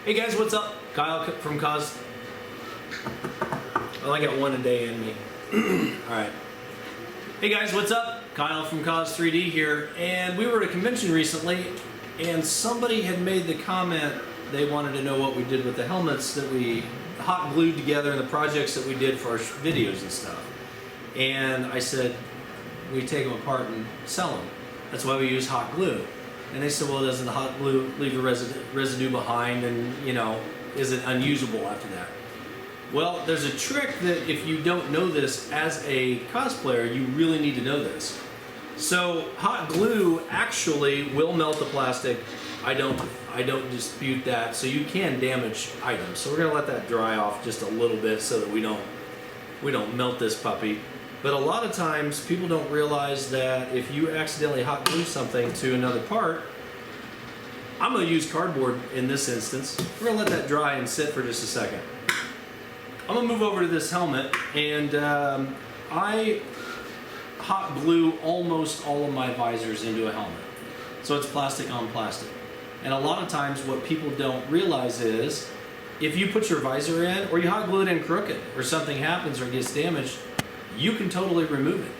Hey guys, what's up? Kyle from Cause. Well, I got one a day in me. Alright. Hey guys, what's up? Kyle from Cause 3D here. And we were at a convention recently, and somebody had made the comment they wanted to know what we did with the helmets that we hot glued together and the projects that we did for our videos and stuff. And I said, we take them apart and sell them. That's why we use hot glue. And they said, well, doesn't the hot glue leave a residue behind, and, you know, is it unusable after that? Well, there's a trick that if you don't know this as a cosplayer, you really need to know this. So hot glue actually will melt the plastic. I don't dispute that. So you can damage items. So we're gonna let that dry off just a little bit so that we don't melt this puppy. But a lot of times people don't realize that if you accidentally hot glue something to another part, I'm going to use cardboard in this instance. We're going to let that dry and sit for just a second. I'm going to move over to this helmet, and I hot glue almost all of my visors into a helmet. So it's plastic on plastic. And a lot of times what people don't realize is if you put your visor in, or you hot glue it in crooked, or something happens or gets damaged, you can totally remove it.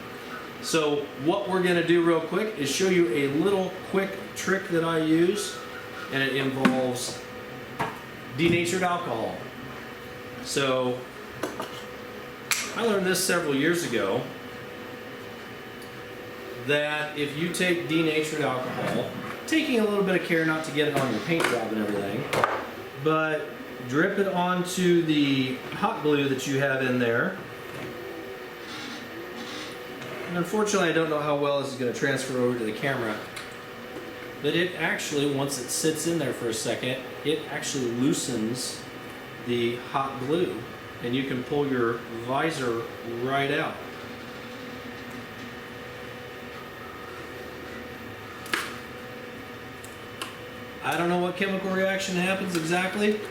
So what we're going to do real quick is show you a little quick trick that I use, and it involves denatured alcohol. So I learned this several years ago, that if you take denatured alcohol, taking a little bit of care not to get it on your paint job and everything, but drip it onto the hot glue that you have in there. And unfortunately, I don't know how well this is going to transfer over to the camera, but it actually, once it sits in there for a second, it actually loosens the hot glue, and you can pull your visor right out. I don't know what chemical reaction happens exactly,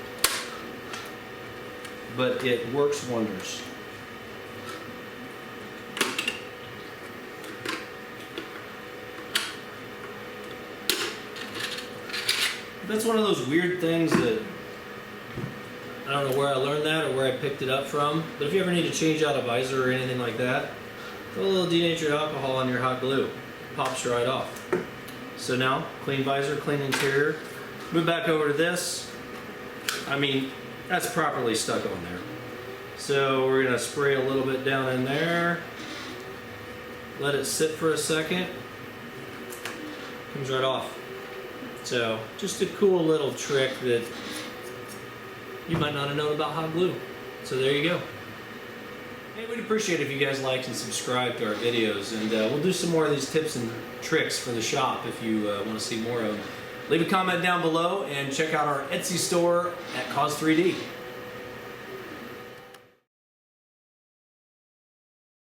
but it works wonders. That's one of those weird things that I don't know where I learned that or where I picked it up from, but if you ever need to change out a visor or anything like that, throw a little denatured alcohol on your hot glue. It pops right off. So now, clean visor, clean interior. Move back over to this. I mean, that's properly stuck on there. So we're going to spray a little bit down in there. Let it sit for a second. Comes right off. So, just a cool little trick that you might not have known about hot glue. So there you go. Hey, we'd appreciate it if you guys liked and subscribed to our videos, and we'll do some more of these tips and tricks for the shop if you want to see more of them. Leave a comment down below and check out our Etsy store at Cause 3D.